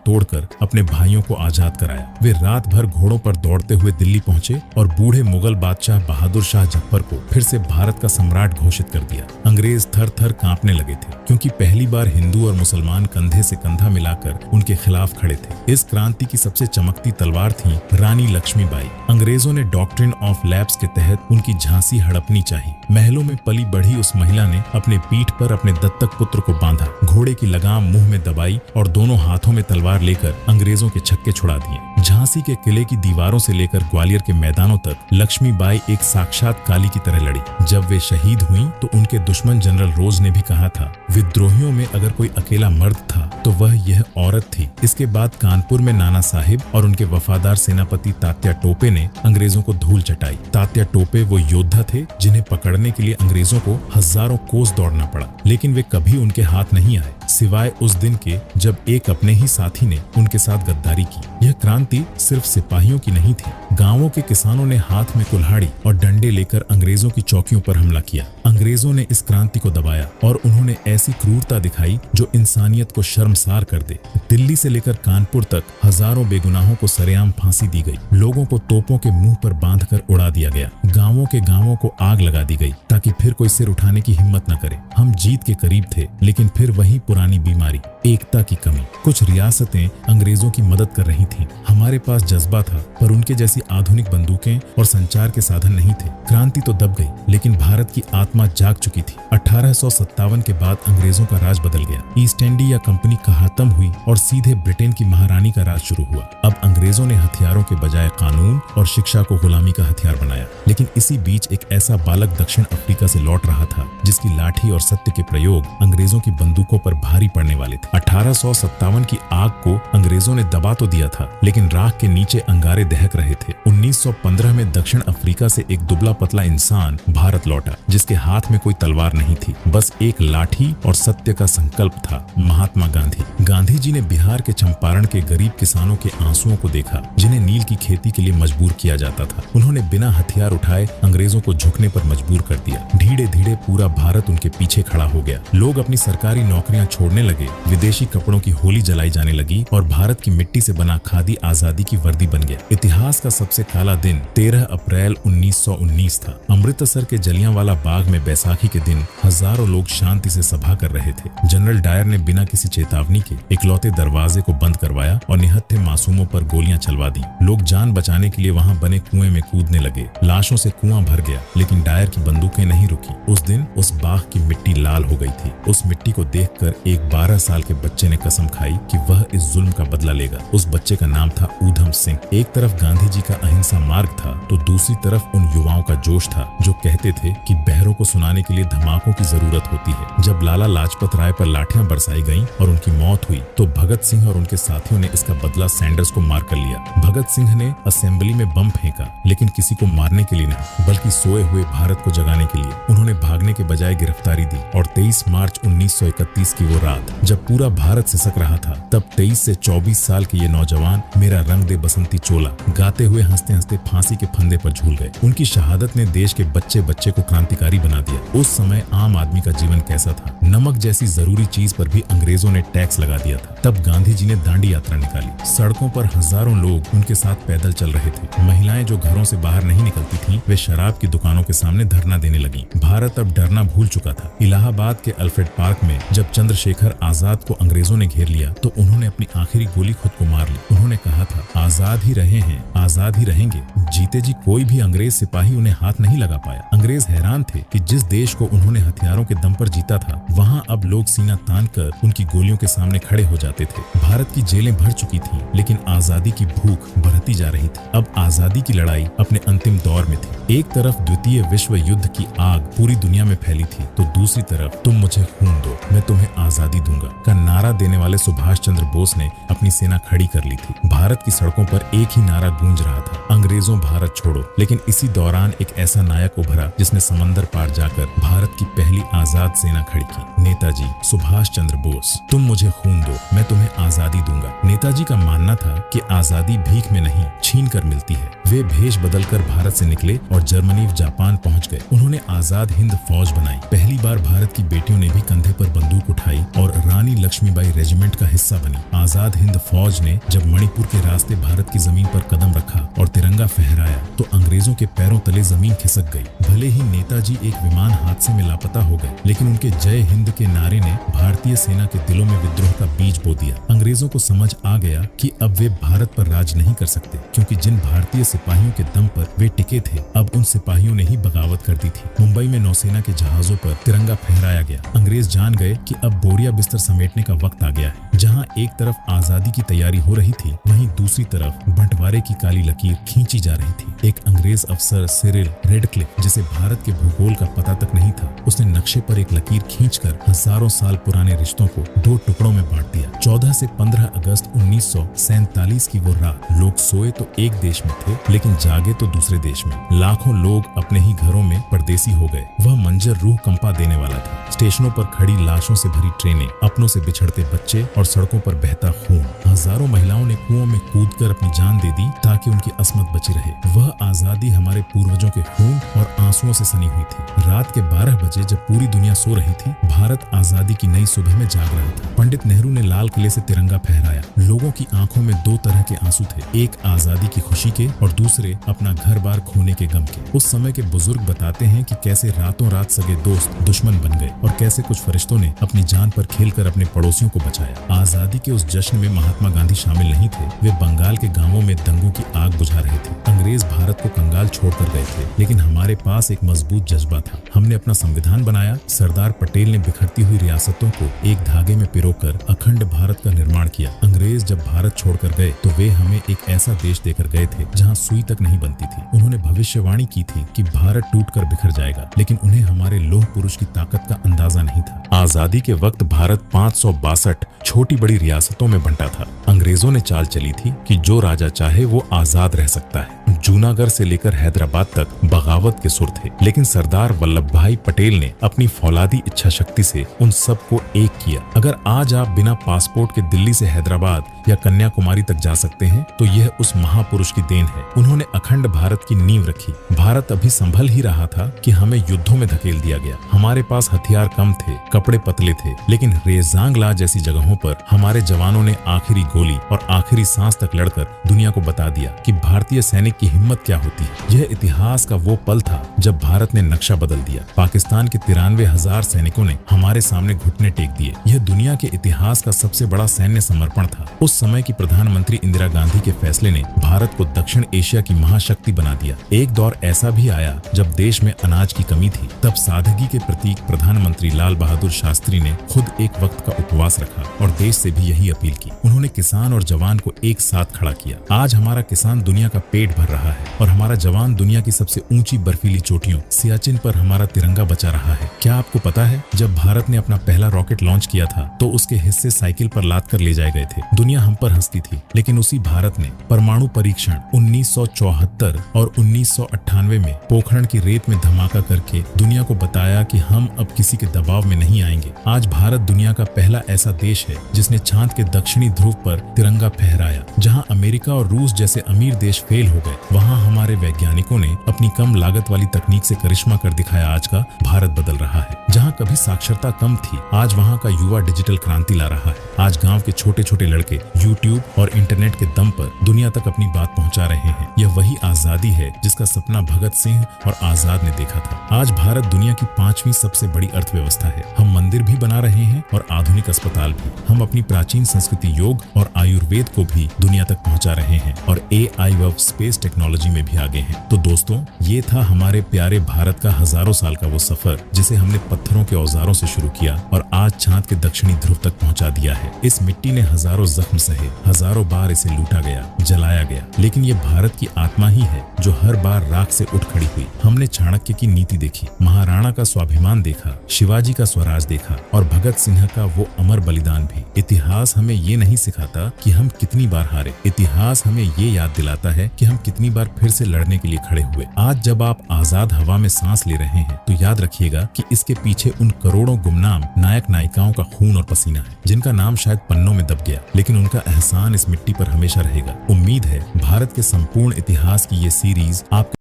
तोड़कर अपने भाइयों को आजाद कराया। वे रात भर घोड़ों पर दौड़ते हुए दिल्ली पहुंचे और बूढ़े मुगल बादशाह बहादुर शाह जफर को फिर से भारत का सम्राट घोषित कर दिया। अंग्रेज थर थर कांपने लगे थे, क्योंकि पहली बार हिंदू और मुसलमान कंधे से कंधा मिलाकर उनके खिलाफ खड़े थे। इस क्रांति की सबसे चमकती तलवार थी रानी लक्ष्मीबाई। अंग्रेजों ने डॉक्ट्रिन ऑफ लैप्स के तहत उनकी झांसी हड़पनी चाहिए। महलों में पली बढ़ी उस महिला ने अपने पीठ पर अपने दत्तक पुत्र को बांधा, घोड़े की लगाम मुंह में दबाई और दोनों हाथों में तलवार लेकर अंग्रेजों के छक्के छुड़ा दिए। झांसी के किले की दीवारों से लेकर ग्वालियर के मैदानों तक लक्ष्मीबाई एक साक्षात काली की तरह लड़ी। जब वे शहीद हुईं तो उनके दुश्मन जनरल रोज ने भी कहा था, विद्रोहियों में अगर कोई अकेला मर्द था तो वह यह औरत थी। इसके बाद कानपुर में नाना साहिब और उनके वफादार सेनापति तात्या टोपे ने अंग्रेजों को धूल चटाई। तात्या टोपे वो योद्धा थे जिन्हें पकड़ने के लिए अंग्रेजों को हजारों कोस दौड़ना पड़ा, लेकिन वे कभी उनके हाथ नहीं आए, सिवाय उस दिन के जब एक अपने ही साथी ने उनके साथ गद्दारी की। यह क्रांति सिर्फ सिपाहियों की नहीं थी। गांवों के किसानों ने हाथ में कुल्हाड़ी और डंडे लेकर अंग्रेजों की चौकियों पर हमला किया। अंग्रेजों ने इस क्रांति को दबाया और उन्होंने ऐसी क्रूरता दिखाई जो इंसानियत को शर्मसार कर दे। दिल्ली से लेकर कानपुर तक हजारों बेगुनाहों को सरेआम फांसी दी गई। लोगों को तोपों के मुंह पर बांधकर उड़ा दिया गया। गांवों के गांवों को आग लगा दी गई ताकि फिर कोई सिर उठाने की हिम्मत न करे। हम जीत के करीब थे, लेकिन फिर वही पुरानी बीमारी, एकता की कमी। कुछ रियासतें अंग्रेजों की मदद कर रही थीं। हमारे पास जज्बा था, पर उनके जैसी आधुनिक बंदूकें और संचार के साधन नहीं थे। क्रांति तो दब गई, लेकिन भारत की आत्मा जाग चुकी थी। 1857 के बाद अंग्रेजों का राज बदल गया। ईस्ट इंडिया कंपनी खत्म हुई और सीधे ब्रिटेन की महारानी का राज शुरू हुआ। अब अंग्रेजों ने हथियारों के बजाय कानून और शिक्षा को गुलामी का हथियार बनाया। लेकिन इसी बीच एक ऐसा बालक दक्षिण अफ्रीका से लौट रहा था जिसकी लाठी और सत्य के प्रयोग अंग्रेजों की बंदूकों पर भारी पड़ने वाले थे। 1857 की आग को अंग्रेजों ने दबा तो दिया था, लेकिन राख के नीचे अंगारे दहक रहे थे। 1915 में दक्षिण अफ्रीका से एक दुबला पतला इंसान भारत लौटा, जिसके हाथ में कोई तलवार नहीं थी, बस एक लाठी और सत्य का संकल्प था। महात्मा गांधी। गांधी जी ने बिहार के चंपारण के गरीब किसानों के आंसुओं को देखा, जिन्हें नील की खेती के लिए मजबूर किया जाता था। उन्होंने बिना हथियार उठाए अंग्रेजों को झुकने पर मजबूर कर दिया। धीरे धीरे पूरा भारत उनके पीछे खड़ा हो गया। लोग अपनी सरकारी नौकरियां छोड़ने लगे, विदेशी कपड़ों की होली जलाई जाने लगी और भारत की मिट्टी से बना खादी आजादी की वर्दी बन गया। इतिहास का सबसे काला दिन 13 अप्रैल 1919 था। अमृतसर के जलियांवाला बाग में बैसाखी के दिन हजारों लोग शांति से सभा कर रहे थे। जनरल डायर ने बिना किसी चेतावनी के इकलौते दरवाजे को बंद करवाया और निहत्थे मासूमों पर गोलियां चलवा दी। लोग जान बचाने के लिए वहां बने कुएं में कूदने लगे। लाशों से कुआं भर गया, लेकिन डायर की बंदूकें नहीं रुकी। उस दिन उस बाग की मिट्टी लाल हो गई थी। उस मिट्टी को देखकर एक 12 साल के बच्चे ने कसम खाई कि वह इस जुल्म का बदला लेगा। उस बच्चे का नाम था ऊधम सिंह। एक तरफ गांधी जी का अहिंसा मार्ग था, तो दूसरी तरफ उन युवाओं का जोश था जो कहते थे कि बहरों को सुनाने के लिए धमाकों की जरूरत होती है। जब लाला लाजपत राय पर लाठियां बरसाई गईं और उनकी मौत हुई, तो भगत सिंह और उनके साथियों ने इसका बदला सैंडर्स को मार कर लिया। भगत सिंह ने असेंबली में बम फेंका, लेकिन किसी को मारने के लिए नहीं, बल्कि सोए हुए भारत को जगाने के लिए। उन्होंने भागने के बजाय गिरफ्तारी दी और 23 मार्च 1931 की वो रात, जब पूरा भारत सिसक रहा था, तब 23 से 24 साल के ये नौजवान मेरा रंग दे बसंती चोला गाते हुए हंसते हंसते फांसी के फंदे पर झूल गए। उनकी शहादत ने देश के बच्चे बच्चे को क्रांतिकारी बना दिया। उस समय आम आदमी का जीवन कैसा था? नमक जैसी जरूरी चीज पर भी अंग्रेजों ने टैक्स लगा दिया था। तब गांधी जी ने दांडी यात्रा निकाली। सड़कों पर हजारों लोग उनके साथ पैदल चल रहे थे। महिलाएं जो घरों से बाहर नहीं निकलती थीं, वे शराब की दुकानों के सामने धरना देने लगी। भारत अब डरना भूल चुका था। इलाहाबाद के अल्फ्रेड पार्क में जब चंद्रशेखर आजाद को अंग्रेजों ने घेर लिया, तो उन्होंने अपनी आखिरी गोली खुद को मार ली। उन्होंने कहा था, आजाद ही रहे हैं, आजाद ही रहेंगे। जीते जी कोई भी अंग्रेज सिपाही उन्हें हाथ नहीं लगा पाया। अंग्रेज हैरान थे कि जिस देश को उन्होंने हथियारों के दम पर जीता था, वहाँ अब लोग सीना तान कर उनकी गोलियों के सामने खड़े हो जाते थे। भारत की जेलें भर चुकी थीं, लेकिन आजादी की भूख बढ़ती जा रही थी। अब आजादी की लड़ाई अपने अंतिम दौर में थी। एक तरफ द्वितीय विश्व युद्ध की आग पूरी दुनिया में फैली थी, तो दूसरी तरफ तुम मुझे खून दो, मैं तुम्हें आजादी दूंगा का नारा देने वाले सुभाष चंद्र बोस ने अपनी सेना खड़ी कर ली थी। भारत की सड़कों पर एक ही नारा गूंज रहा था, अंग्रेजों भारत छोड़ो। लेकिन इसी दौरान एक ऐसा नायक उभरा जिसने समंदर पार जाकर भारत की पहली आजाद सेना खड़ी की। नेताजी सुभाष चंद्र बोस। तुम मुझे खून दो, मैं तुम्हें आजादी दूंगा। नेताजी का मानना था कि आजादी भीख में नहीं, छीन कर मिलती है। वे भेष बदलकर भारत से निकले और जर्मनी जापान पहुंच गए। उन्होंने आजाद हिंद फौज बनाई। पहली बार भारत की बेटियों ने भी कंधे पर बंदूक उठाई और रानी लक्ष्मीबाई रेजिमेंट का हिस्सा बनी। आजाद हिंद फौज ने जब मणिपुर के रास्ते भारत की जमीन पर कदम रखा और तिरंगा फहराया तो अंग्रेजों के पैरों तले जमीन खिसक गई। भले ही नेताजी एक विमान हादसे में लापता हो गए, लेकिन उनके जय हिंद के नारे ने भारतीय सेना के दिलों में विद्रोह का बीज बो दिया। अंग्रेजों को समझ आ गया कि अब वे भारत पर राज नहीं कर सकते, क्योंकि जिन भारतीय सिपाहियों के दम पर वे टिके थे, अब उन सिपाहियों ने ही बगावत कर दी थी। मुंबई में नौसेना के जहाजों पर तिरंगा फहराया गया। अंग्रेज जान गए कि अब बोरिया बिस्तर समेटने का वक्त आ गया है। जहां एक तरफ आजादी की तैयारी हो रही थी, वहीं दूसरी तरफ बंटवारे की काली लकीर खींची जा रही थी। एक अंग्रेज अफसर सिरिल रेडक्लिफ, जिसे भारत के भूगोल का पता तक नहीं था, उसने नक्शे पर एक लकीर खींचकर हजारों साल पुराने रिश्तों को दो टुकड़ों में बांट दिया। 14 से 15 अगस्त 1947 की वो रात, लोग सोए तो एक देश में थे, लेकिन जागे तो दूसरे देश में। लाखों लोग अपने ही घरों में परदेसी हो गए। वह मंजर रूह कंपा देने वाला था। स्टेशनों पर खड़ी लाशों से भरी ट्रेनें, अपनों से बिछड़ते बच्चे और सड़कों पर बहता खून। हजारों महिलाओं ने कुओं में कूदकर अपनी जान दे दी ताकि उनकी अस्मत बची रहे। वह आजादी हमारे पूर्वजों के खून और आंसुओं से सनी हुई थी। रात के 12 बजे जब पूरी दुनिया सो रही थी, भारत आजादी की नई सुबह में जाग रहा था। पंडित नेहरू ने लाल किले से तिरंगा फहराया। लोगों की आंखों में दो तरह के आंसू थे, एक आजादी की खुशी के और दूसरे अपना घर बार खोने के गम के। उस समय के बुजुर्ग बताते हैं कि कैसे रातों रात सगे दोस्त दुश्मन बन गए और कैसे कुछ फरिश्तों ने अपनी जान पर खेलकर अपने पड़ोसियों को बचाया। आजादी के उस जश्न में महात्मा गांधी शामिल नहीं थे। वे बंगाल के गांवों में दंगों की आग बुझा रहे थे। अंग्रेज भारत को कंगाल छोड़कर गए थे, लेकिन हमारे पास एक मजबूत जज्बा था। हमने अपना संविधान बनाया। सरदार पटेल ने बिखरती हुई रियासतों को एक धागे में पिरोकर अखंड भारत का निर्माण किया। अंग्रेज जब भारत छोड़कर गए तो वे हमें एक ऐसा देश देकर गए थे जहां सुई तक नहीं बनती थी। उन्होंने भविष्यवाणी की थी कि भारत टूटकर बिखर जाएगा, लेकिन उन्हें हमारे लौह पुरुष की ताकत का अंदाजा नहीं था। आजादी के वक्त भारत 562 छोटी बड़ी रियासतों में बंटा था। अंग्रेजों ने चाल चली थी कि जो राजा चाहे वो आजाद रह सकता है। जूनागढ़ से लेकर हैदराबाद तक बगावत के सुर थे, लेकिन सरदार वल्लभ भाई पटेल ने अपनी फौलादी इच्छा शक्ति से उन सबको एक किया। अगर आज आप बिना पासपोर्ट के दिल्ली से हैदराबाद या कन्याकुमारी तक जा सकते हैं, तो यह उस महापुरुष की देन है। उन्होंने अखंड भारत की नींव रखी। भारत अभी संभल ही रहा था कि हमें युद्धों में धकेल दिया गया। हमारे पास हथियार कम थे, कपड़े पतले थे, लेकिन रेजांगला जैसी जगहों पर हमारे जवानों ने आखिरी गोली और आखिरी सांस तक लड़कर दुनिया को बता दिया कि भारतीय सैनिक की हिम्मत क्या होती है। यह इतिहास का वो पल था जब भारत ने नक्शा बदल दिया। पाकिस्तान के 93,000 सैनिकों ने हमारे सामने घुटने टेक दिए। यह दुनिया के इतिहास का सबसे बड़ा सैन्य समर्पण था। उस समय की प्रधानमंत्री इंदिरा गांधी के फैसले ने भारत को दक्षिण एशिया की महाशक्ति बना दिया। एक दौर ऐसा भी आया जब देश में अनाज की कमी थी। तब सादगी के प्रतीक प्रधानमंत्री लाल बहादुर शास्त्री ने खुद एक वक्त का उपवास रखा और देश से भी यही अपील की। उन्होंने किसान और जवान को एक साथ खड़ा किया। आज हमारा किसान दुनिया का पेट भर रहा है और हमारा जवान दुनिया की सबसे ऊंची बर्फीली चोटियों सियाचिन पर हमारा तिरंगा बचा रहा है। क्या आपको पता है, जब भारत ने अपना पहला रॉकेट लॉन्च किया था तो उसके हिस्से साइकिल पर लाद कर ले जाए गए थे। दुनिया हम पर हंसती थी, लेकिन उसी भारत ने परमाणु परीक्षण 1974 और 1998 में पोखरण की रेत में धमाका करके दुनिया को बताया कि हम अब किसी के दबाव में नहीं आएंगे। आज भारत दुनिया का पहला ऐसा देश है जिसने चांद के दक्षिणी ध्रुव पर तिरंगा फहराया। जहां अमेरिका और रूस जैसे अमीर देश फेल हो गए, वहां हमारे वैज्ञानिकों ने अपनी कम लागत वाली तकनीक से करिश्मा कर दिखाया। आज का भारत बदल रहा है। जहां कभी साक्षरता कम थी, आज वहां का युवा डिजिटल क्रांति ला रहा है। आज गांव के छोटे छोटे लड़के यूट्यूब और इंटरनेट के दम पर दुनिया तक अपनी बात पहुंचा रहे हैं। यह वही आजादी है जिसका सपना भगत सिंह और आजाद ने देखा था। आज भारत दुनिया की 5वीं सबसे बड़ी अर्थव्यवस्था है। हम मंदिर भी बना रहे हैं और आधुनिक अस्पताल भी। हम अपनी प्राचीन संस्कृति योग और आयुर्वेद को भी दुनिया तक पहुंचा रहे हैं और AI व स्पेस टेक्नोलॉजी में भी आगे हैं। तो दोस्तों, ये था हमारे प्यारे भारत का हजारों साल का वो सफर जिसे हमने पत्थरों के औजारों से शुरू किया और आज चांद के दक्षिणी ध्रुव तक पहुंचा दिया है। इस मिट्टी ने हजारों जख्म सहे, हजारों बार इसे लूटा गया, जलाया गया, लेकिन ये भारत की आत्मा ही है जो हर बार राख से उठ खड़ी हुई। हमने चाणक्य की नीति देखी, महाराणा का स्वाभिमान देखा, शिवाजी का स्वराज देखा और भगत सिंह का वो अमर बलिदान भी। इतिहास हमें ये नहीं सिखाता कि हम कितनी बार हारे, इतिहास हमें ये याद दिलाता है कि हम कितनी बार फिर से लड़ने के लिए खड़े हुए। आज जब आप आजाद हवा में सांस ले रहे हैं तो याद रखिएगा कि इसके पीछे उन करोड़ों गुमनाम नायक नायिकाओं का खून और पसीना है, जिनका नाम शायद पन्नों में दब गया, लेकिन उनका एहसान इस मिट्टी पर हमेशा रहेगा। उम्मीद है भारत के संपूर्ण इतिहास की ये सीरीज आप